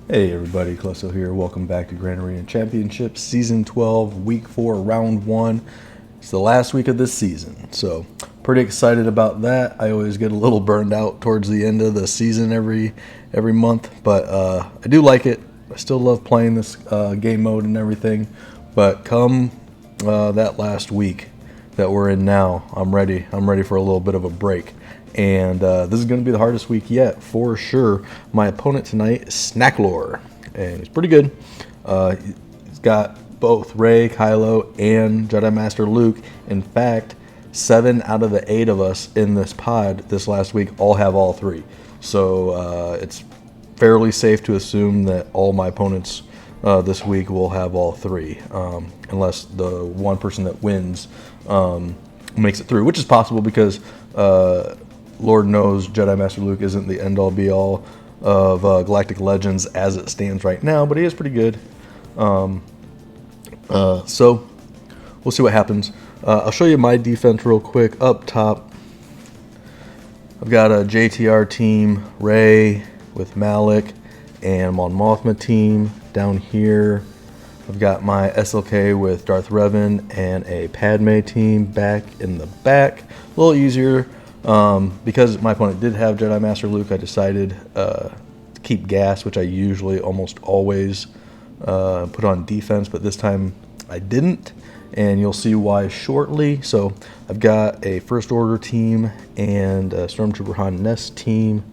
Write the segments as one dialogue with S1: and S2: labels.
S1: Hey everybody, Klesso here. Welcome back to Grand Arena Championship Season 12, Week 4, Round 1. It's the last week of this season, so pretty excited about that. I always get a little burned out towards the end of the season every month, but I do like it. I still love playing this game mode and everything, but come that last week that we're in now, I'm ready. I'm ready for a little bit of a break. And this is going to be the hardest week yet, for sure. My opponent tonight is Snacklore, and he's pretty good. He's got both Rey, Kylo, and Jedi Master Luke. In fact, 7 out of the 8 of us in this pod this last week all have all 3. So it's fairly safe to assume that all my opponents this week will have all 3, unless the one person that wins makes it through, which is possible because Lord knows Jedi Master Luke isn't the end-all be-all of Galactic Legends as it stands right now, but he is pretty good. So we'll see what happens. I'll show you my defense real quick. Up top, I've got a JTR team, Rey with Malak, and Mon Mothma team. Down here, I've got my SLK with Darth Revan and a Padme team back in the back. A little easier. Because my opponent did have Jedi Master Luke, I decided to keep gas, which I usually almost always put on defense, but this time I didn't, and you'll see why shortly. So I've got a First Order team and a Stormtrooper Han Ness team.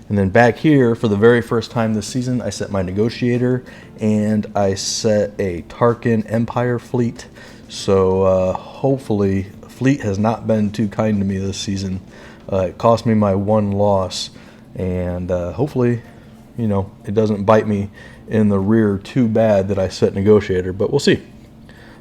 S1: And then back here, for the very first time this season, I set my Negotiator, and I set a Tarkin Empire fleet. So hopefully, fleet has not been too kind to me this season. It cost me my 1 loss, and hopefully, it doesn't bite me in the rear too bad that I set Negotiator, but we'll see.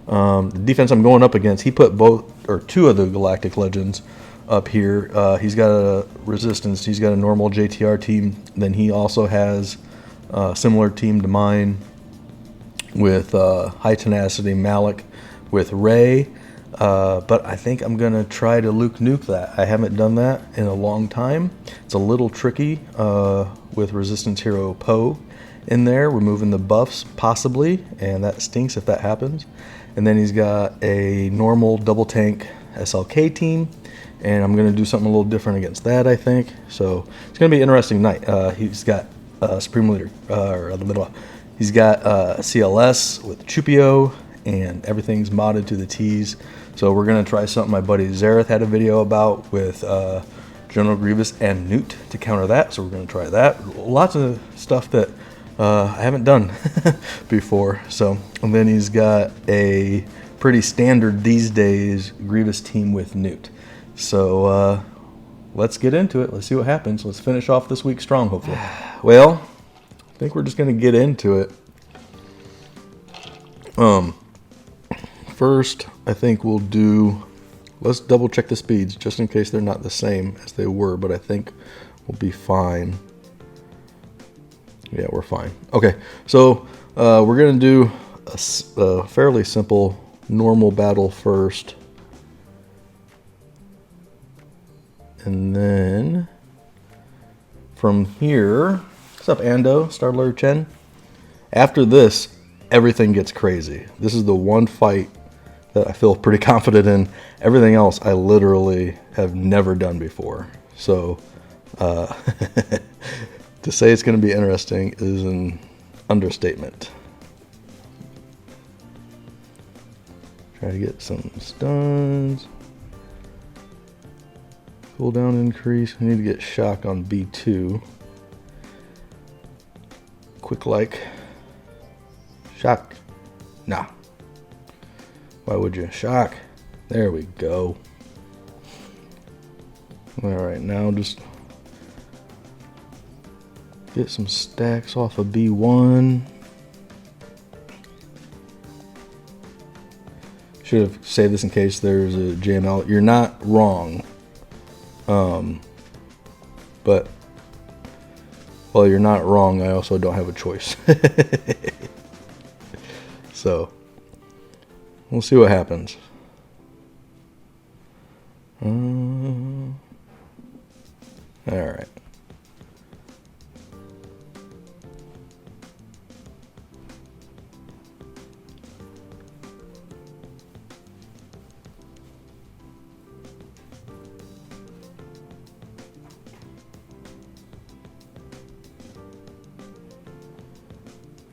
S1: The defense I'm going up against, he put 2 of the Galactic Legends up here. He's got a Resistance, he's got a normal JTR team, then he also has a similar team to mine with High Tenacity Malak with Rey. But I think I'm going to try to Luke nuke that. I haven't done that in a long time. It's a little tricky with Resistance Hero Poe in there, removing the buffs possibly, and that stinks if that happens. And then he's got a normal double tank SLK team, and I'm going to do something a little different against that, I think. So it's going to be an interesting night. He's got Supreme Leader, he's got CLS with Chupio, and everything's modded to the T's. So we're going to try something my buddy Zareth had a video about with General Grievous and Newt to counter that. So we're going to try that. Lots of stuff that I haven't done before. So, and then he's got a pretty standard these days Grievous team with Newt. So let's get into it. Let's see what happens. Let's finish off this week strong, hopefully. Well, I think we're just going to get into it. First, I think let's double check the speeds just in case they're not the same as they were, but I think we'll be fine. Yeah, we're fine. Okay, so we're going to do a fairly simple normal battle first. And then from here, what's up, Ando, Star-Lord Chen? After this, everything gets crazy. This is the one fight that I feel pretty confident in. Everything else I literally have never done before. So to say it's going to be interesting is an understatement. Try to get some stuns. Cooldown increase. We need to get shock on B2. Quick like. Shock. Nah. Why would you? Shock. There we go. Alright, now just get some stacks off of B1. Should have saved this in case there's a JML. You're not wrong. But while you're not wrong, I also don't have a choice. So we'll see what happens. All right.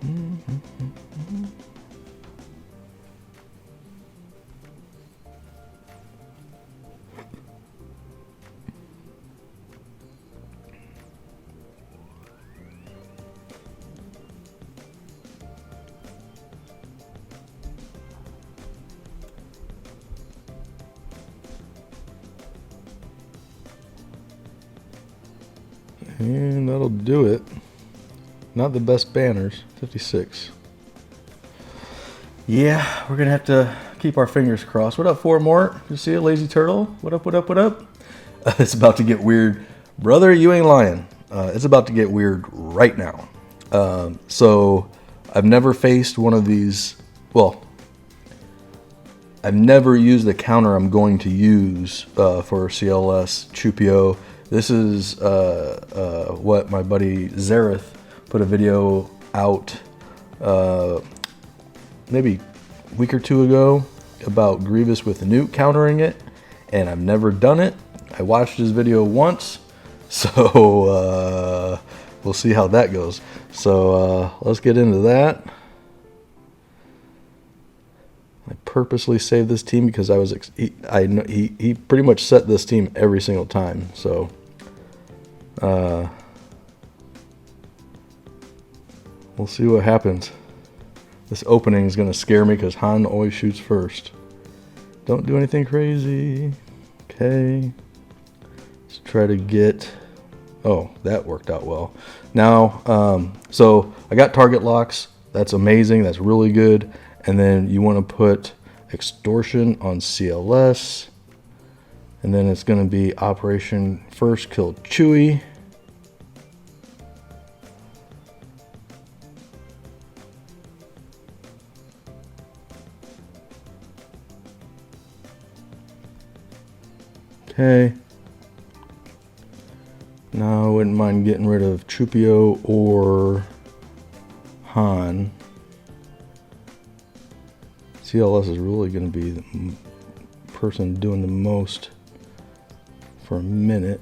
S1: And that'll do it. Not the best banners. 56. Yeah, we're gonna have to keep our fingers crossed. What up, Four Mort? You see it, Lazy Turtle? What up, what up, what up? It's about to get weird. Brother, you ain't lying. It's about to get weird right now. So, I've never faced one of these. Well, I've never used the counter I'm going to use for CLS Chewpio. This is what my buddy Xerath put a video out maybe a week or two ago about Grievous with Newt countering it, and I've never done it. I watched his video once, so we'll see how that goes. So let's get into that. I purposely saved this team because I was he pretty much set this team every single time. So we'll see what happens. This opening is going to scare me because Han always shoots first. Don't do anything crazy. Okay. Let's try to get... Oh, that worked out well. Now, so I got target locks. That's amazing. That's really good. And then you want to put extortion on CLS. And then it's going to be Operation First Kill Chewie. Okay. Now I wouldn't mind getting rid of Chewpio or Han. CLS is really going to be the person doing the most for a minute.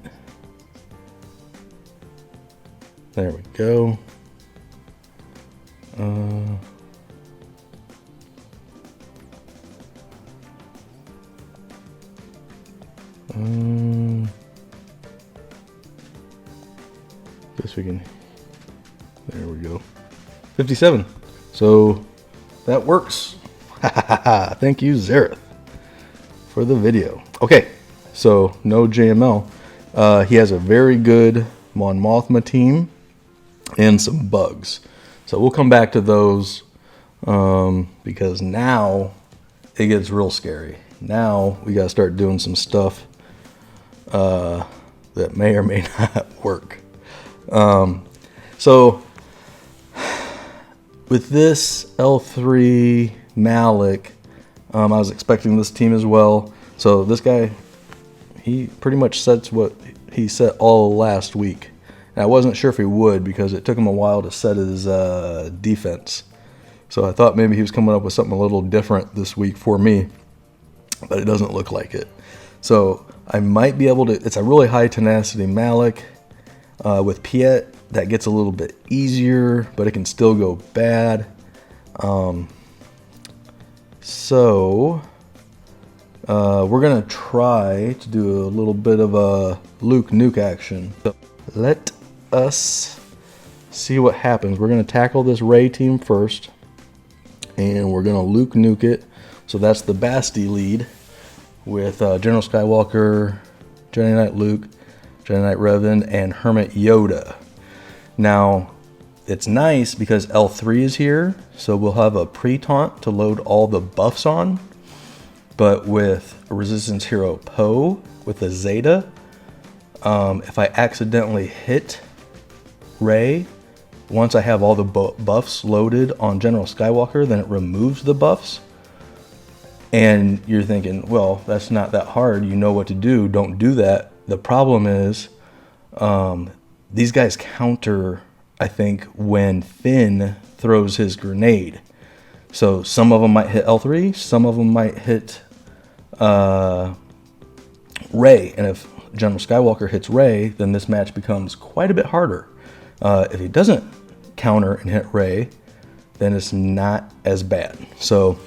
S1: There we go. Guess we can. There we go. 57. So that works. Thank you, Xerath, for the video. Okay, so no JML. He has a very good Mon Mothma team and some bugs. So we'll come back to those because now it gets real scary. Now we got to start doing some stuff that may or may not work. So with this L3 Malak, I was expecting this team as well. So this guy, he pretty much sets what he set all last week. And I wasn't sure if he would because it took him a while to set his defense. So I thought maybe he was coming up with something a little different this week for me, but it doesn't look like it. So I might be able to, it's a really high tenacity Malak. With Piet, that gets a little bit easier, but it can still go bad. So we're going to try to do a little bit of a Luke nuke action. So let us see what happens. We're going to tackle this Rey team first, and we're going to Luke nuke it. So that's the Basti lead with General Skywalker, Jedi Knight Luke, Jedi Knight Revan, and Hermit Yoda. Now, it's nice because L3 is here, so we'll have a pre-taunt to load all the buffs on. But with Resistance Hero Poe, with the Zeta, if I accidentally hit Rey, once I have all the buffs loaded on General Skywalker, then it removes the buffs. And you're thinking, well, that's not that hard. You know what to do. Don't do that. The problem is these guys counter, I think, when Finn throws his grenade. So some of them might hit L3, some of them might hit Rey. And if General Skywalker hits Rey, then this match becomes quite a bit harder. If he doesn't counter and hit Rey, then it's not as bad. So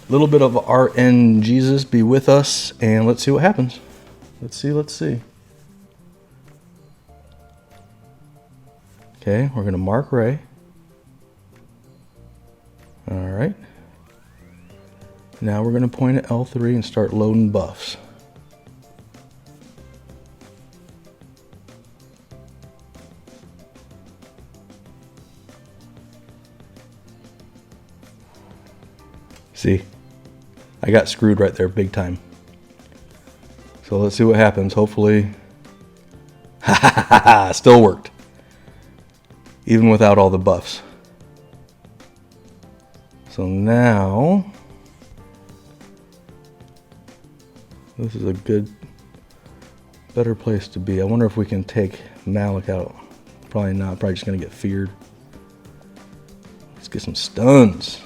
S1: a little bit of RN Jesus be with us, and let's see what happens. Let's see. Okay, we're going to mark Ray. All right. Now we're going to point at L3 and start loading buffs. See, I got screwed right there big time. So let's see what happens. Hopefully, still worked. Even without all the buffs. So now, this is a better place to be. I wonder if we can take Malik out. Probably not, probably just gonna get feared. Let's get some stuns,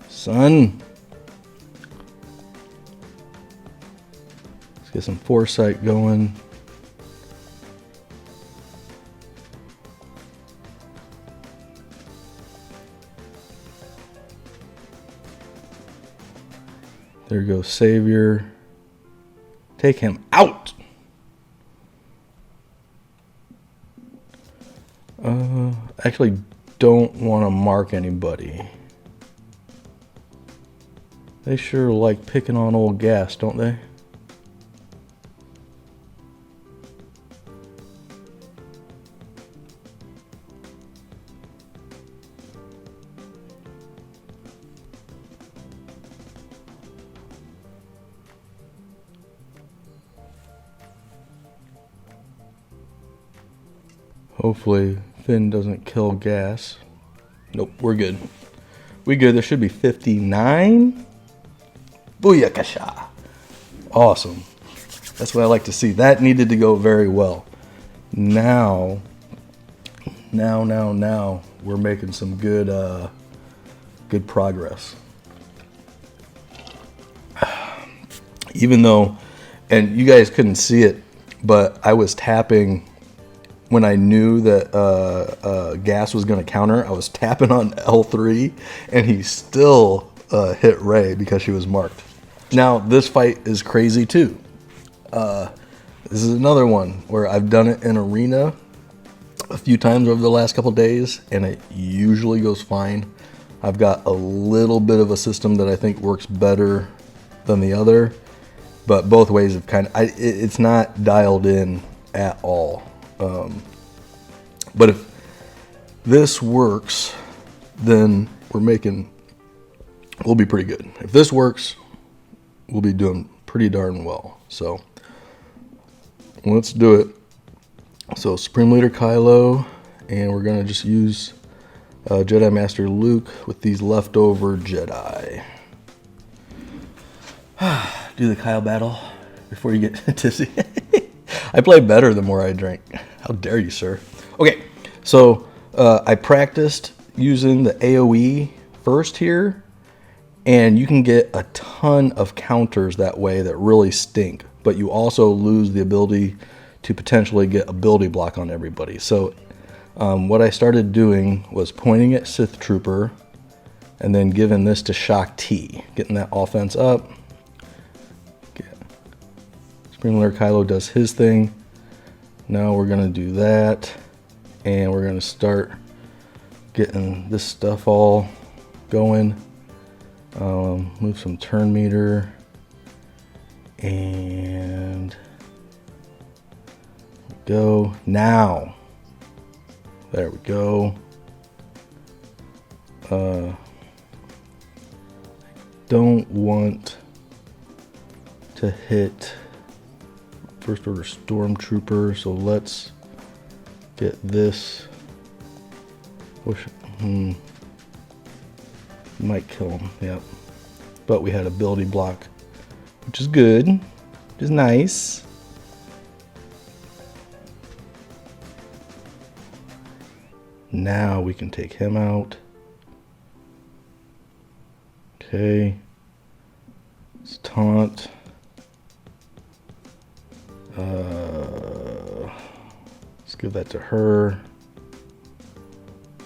S1: son. Let's get some foresight going. There goes Savior. Take him out. Actually don't want to mark anybody. They sure like picking on old Gas, don't they? Hopefully Finn doesn't kill Gas. Nope, we're good. We good. There should be 59. Booyakasha. Awesome. That's what I like to see. That needed to go very well. Now we're making some good progress. Even though, and you guys couldn't see it, but I was tapping when I knew that Gas was going to counter. I was tapping on L3, and he still hit Ray because she was marked. Now, this fight is crazy too. This is another one where I've done it in arena a few times over the last couple days, and it usually goes fine. I've got a little bit of a system that I think works better than the other, but both ways have it's not dialed in at all. But if this works, then we'll be pretty good. If this works, we'll be doing pretty darn well. So let's do it. So Supreme Leader Kylo, and we're gonna just use Jedi Master Luke with these leftover Jedi. Do the Kyle battle before you get tipsy. I play better the more I drink. How dare you, sir? Okay, so I practiced using the AoE first here, and you can get a ton of counters that way that really stink, but you also lose the ability to potentially get ability block on everybody. So what I started doing was pointing at Sith Trooper and then giving this to Shaak Ti, getting that offense up. Supreme Leader Kylo does his thing. Now we're gonna do that, and we're gonna start getting this stuff all going. Move some turn meter, and go now. There we go. Don't want to hit First Order Stormtrooper, so let's get this. Might kill him, yep. But we had ability block, which is good, which is nice. Now we can take him out. Okay. Let's taunt. Let's give that to her.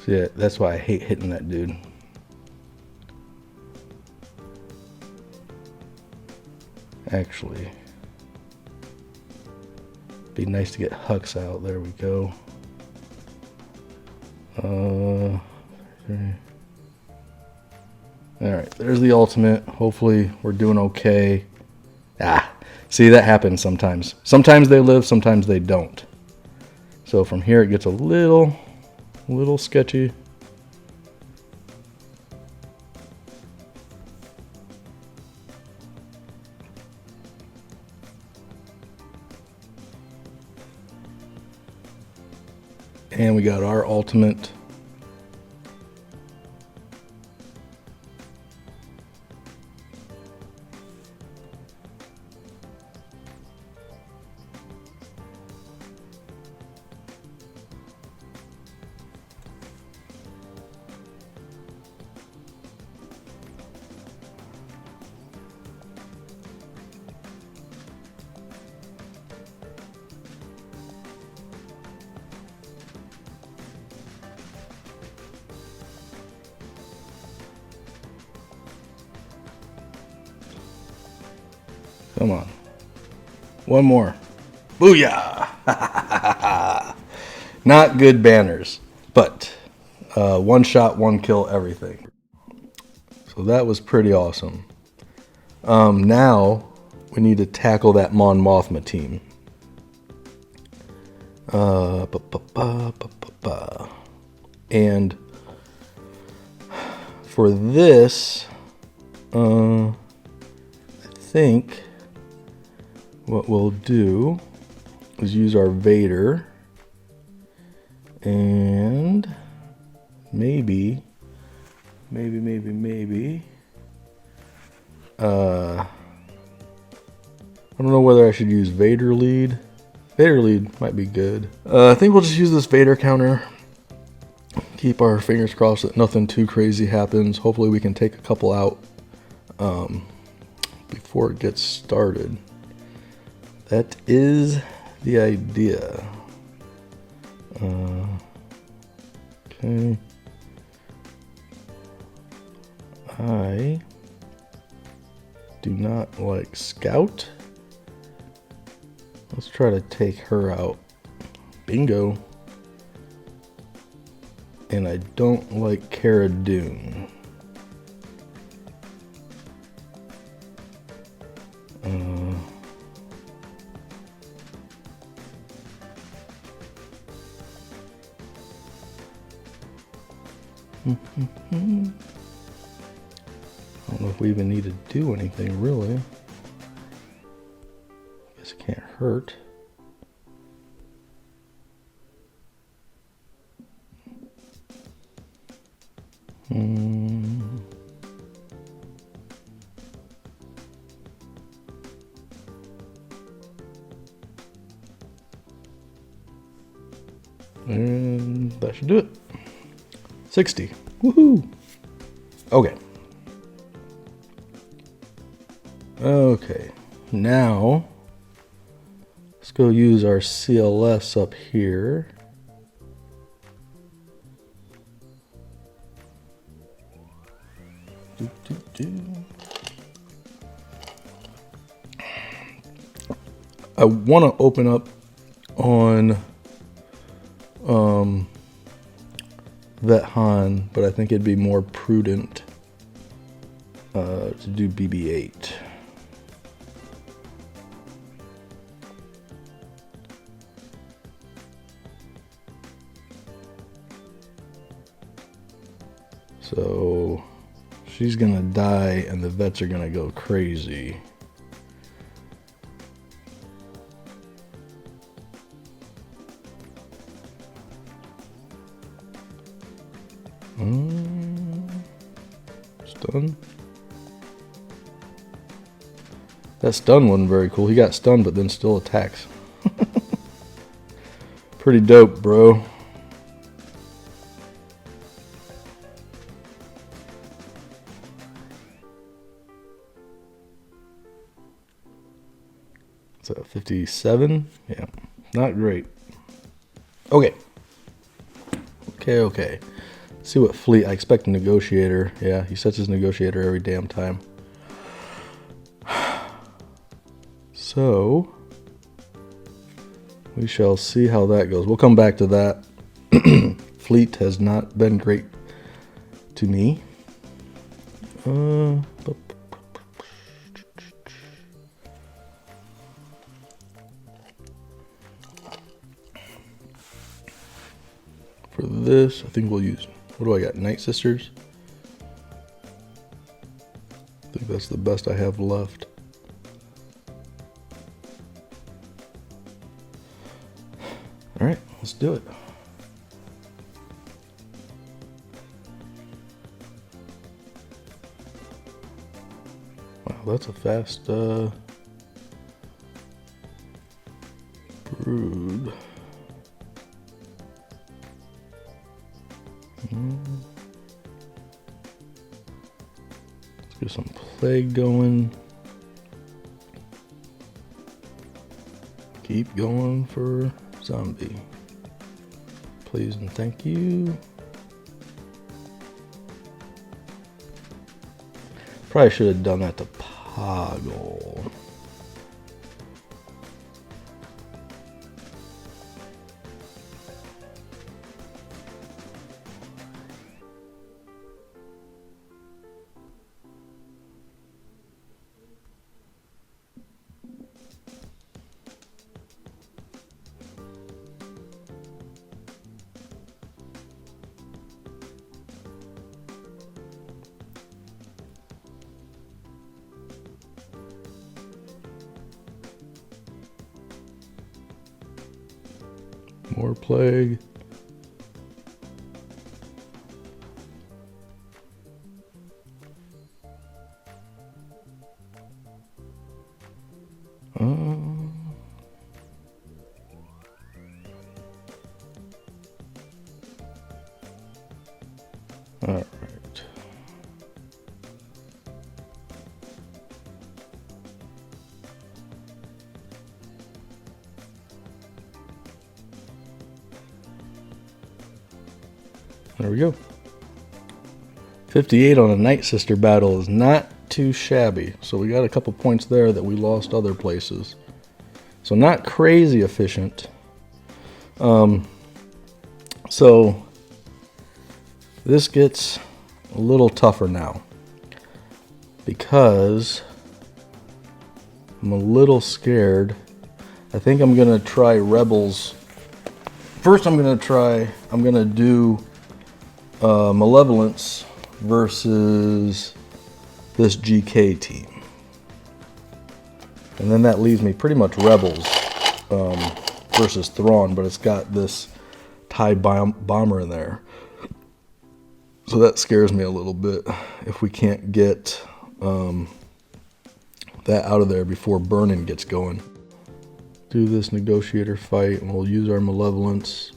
S1: So yeah, that's why I hate hitting that dude. Actually, be nice to get Hux out. There we go. Alright, there's the ultimate. Hopefully we're doing okay. See, that happens sometimes. Sometimes they live, sometimes they don't. So from here it gets a little sketchy. And we got our ultimate. Come on. One more. Booyah! Not good banners, but one shot, one kill, everything. So that was pretty awesome. Now we need to tackle that Mon Mothma team. And for this, I think what we'll do is use our Vader and maybe I don't know whether I should use Vader lead. Vader lead might be good. I think we'll just use this Vader counter. Keep our fingers crossed that nothing too crazy happens. Hopefully we can take a couple out before it gets started. That is the idea. Okay. I do not like Scout. Let's try to take her out. Bingo. And I don't like Cara Dune. I don't know if we even need to do anything really. Guess it can't hurt. And that should do it. 60. Woohoo! Okay. Okay. Now, let's go use our CLS up here. I want to open up on Vet Han, but I think it'd be more prudent to do BB-8. So she's gonna die and the vets are gonna go crazy. Stun. That stun wasn't very cool. He got stunned but then still attacks. Pretty dope, bro. So 57? Yeah, not great. Okay. Okay. Let's see what fleet. I expect a negotiator. Yeah, he sets his negotiator every damn time. So we shall see how that goes. We'll come back to that. Fleet has not been great to me. For this, I think we'll use, what do I got? Night Sisters? I think that's the best I have left. All right, let's do it. Wow, that's a fast brood. Let's get some plague going. Keep going for zombie. Please and thank you. Probably should have done that to Poggle. More plague. All right. There we go. 58 on a Night Sister battle is not too shabby. So we got a couple points there that we lost other places. So not crazy efficient. So this gets a little tougher now because I'm a little scared. I think I'm gonna try Rebels. First I'm gonna do Malevolence versus this GK team. And then that leaves me pretty much Rebels versus Thrawn, but it's got this TIE bomber in there. So that scares me a little bit if we can't get that out of there before burning gets going. Do this negotiator fight and we'll use our Malevolence.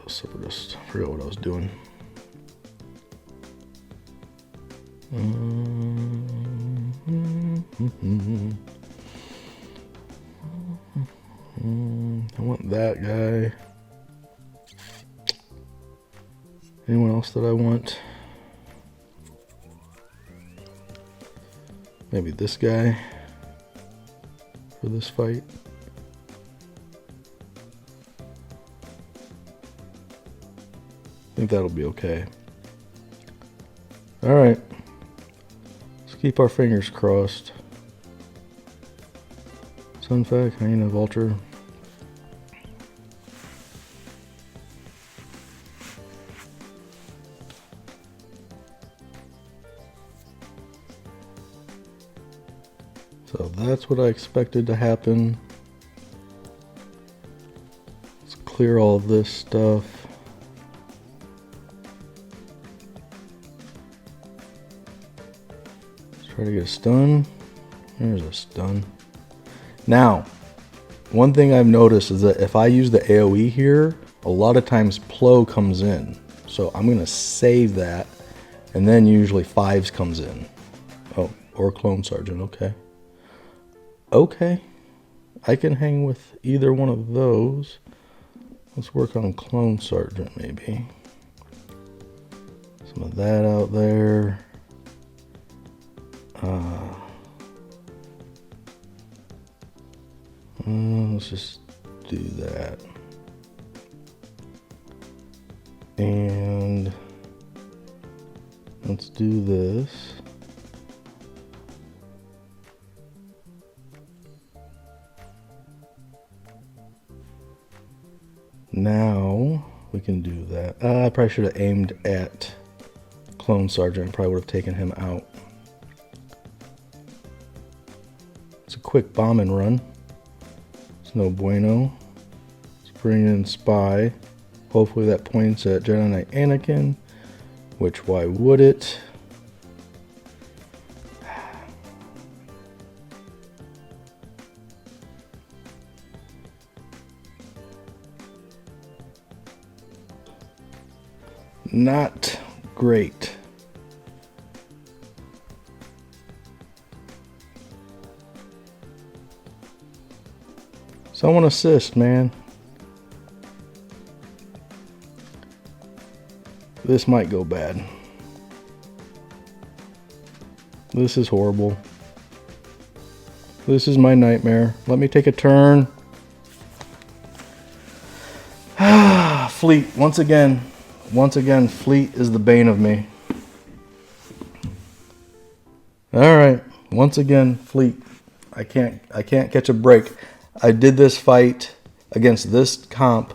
S1: Separatist. I forgot what I was doing. I want that guy. Anyone else that I want? Maybe this guy for this fight. I think that'll be okay. All right. Let's keep our fingers crossed. Sunfac, Hyena, Vulture. So that's what I expected to happen. Let's clear all of this stuff. Let's try to get a stun. There's a stun. Now, one thing I've noticed is that if I use the AoE here, a lot of times Plo comes in. So I'm going to save that, and then usually Fives comes in. Oh, or Clone Sergeant, okay. Okay, I can hang with either one of those. Let's work on Clone Sergeant maybe. Some of that out there. Let's just do that. And let's do this. Now we can do that. I probably should have aimed at Clone Sergeant. Probably would have taken him out. It's a quick bomb and run. It's no bueno. Let's bring in Spy. Hopefully that points at Jedi Knight Anakin, which why would it? Not great. Someone assist, man. This might go bad. This is horrible. This is my nightmare. Let me take a turn. Fleet, once again, Fleet is the bane of me. Alright, once again, Fleet. I can't catch a break. I did this fight against this comp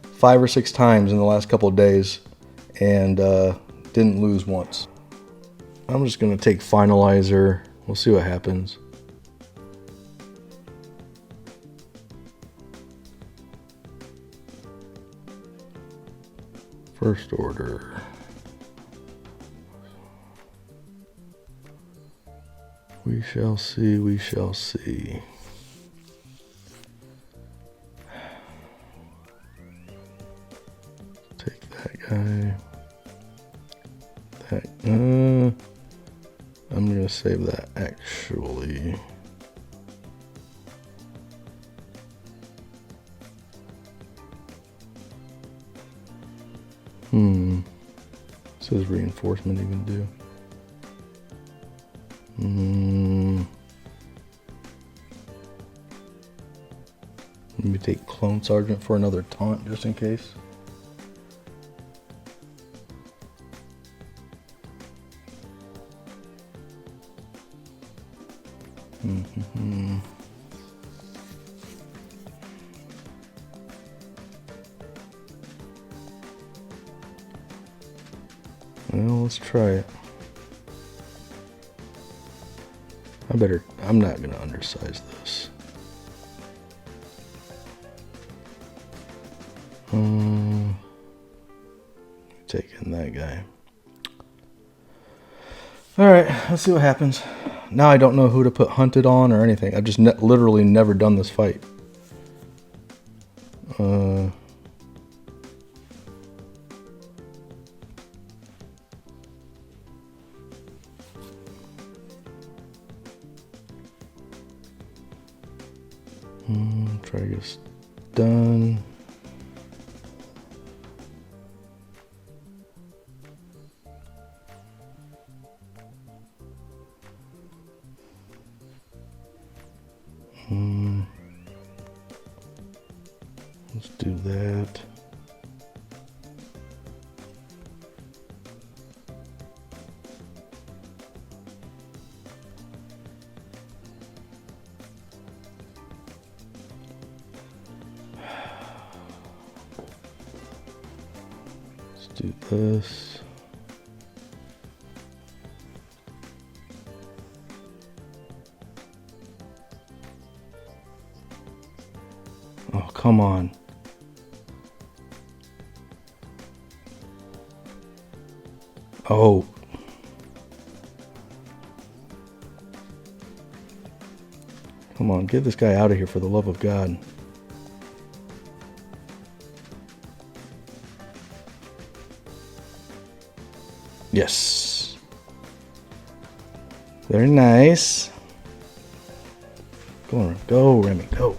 S1: 5 or 6 times in the last couple of days and didn't lose once. I'm just gonna take Finalizer. We'll see what happens. First order. We shall see, we shall see. Take that guy. That, I'm gonna save that actually. What does reinforcement even do? Let me take Clone Sergeant for another taunt just in case. Well, let's try it. I'm not gonna undersize this. Taking that guy. Alright, let's see what happens. Now I don't know who to put Hunted on or anything. I've just literally never done this fight. Try to get done. Let's do that. Let's do this. Oh, come on. Oh. Come on, get this guy out of here for the love of God. Yes. Very nice. Go on, go, Remy, go.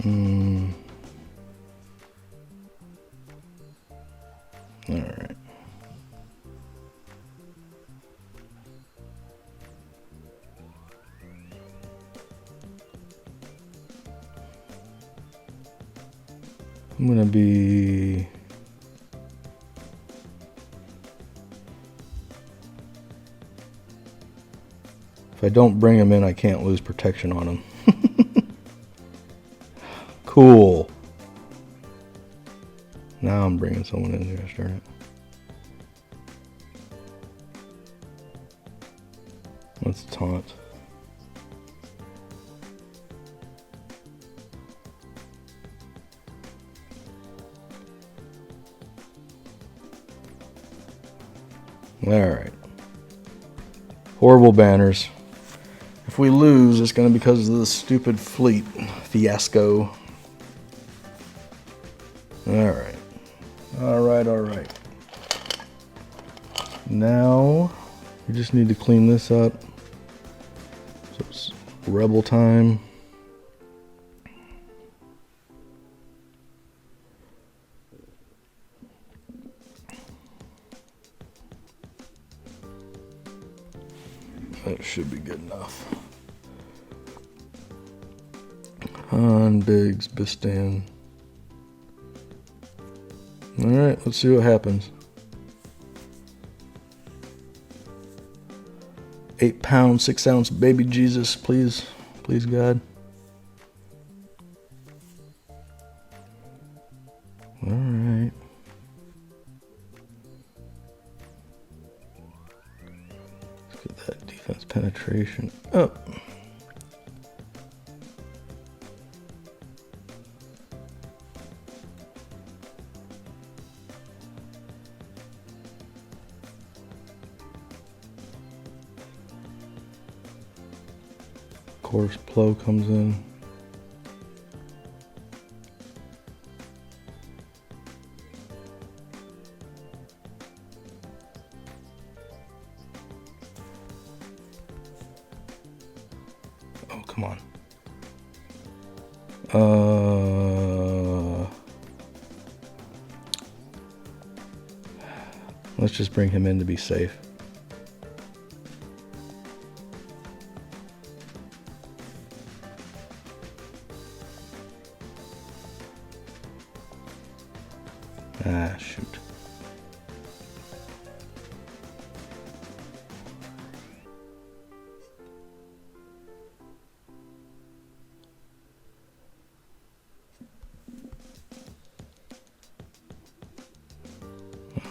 S1: All right. I'm gonna be. If I don't bring him in, I can't lose protection on him. Cool. Now I'm bringing someone in here, darn it. Let's taunt. Alright. Horrible banners. If we lose, it's going to be because of the stupid fleet fiasco. Alright. Alright. Now, we just need to clean this up. So it's rebel time. That should be good enough. Han, Biggs, Bistan. Alright, let's see what happens. 8 pound, 6 ounce baby Jesus, please. Please, God. Alright. Let's get that defense penetration up. Of course, Plo comes in. Oh, come on. Let's just bring him in to be safe. Ah, shoot.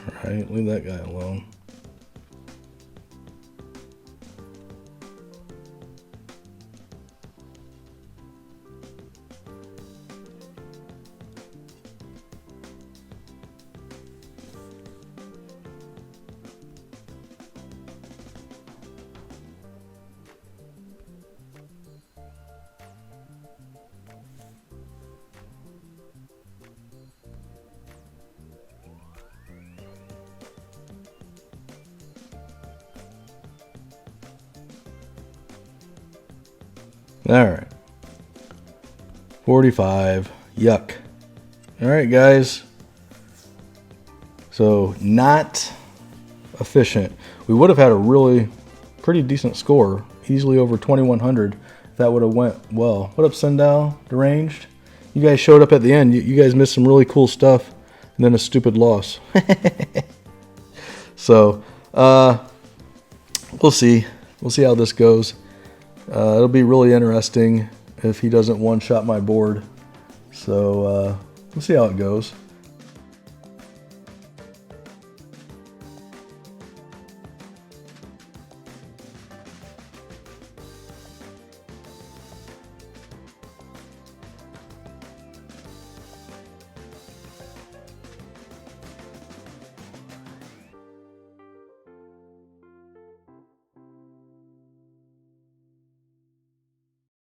S1: All right, leave that guy alone. All right. 45. Yuck. All right, guys. So not efficient. We would have had a really pretty decent score, easily over 2,100. If that would have went well. What up, Sundow? Deranged? You guys showed up at the end. You guys missed some really cool stuff, and then a stupid loss. So we'll see. We'll see how this goes. It'll be really interesting if he doesn't one-shot my board. So we'll see how it goes.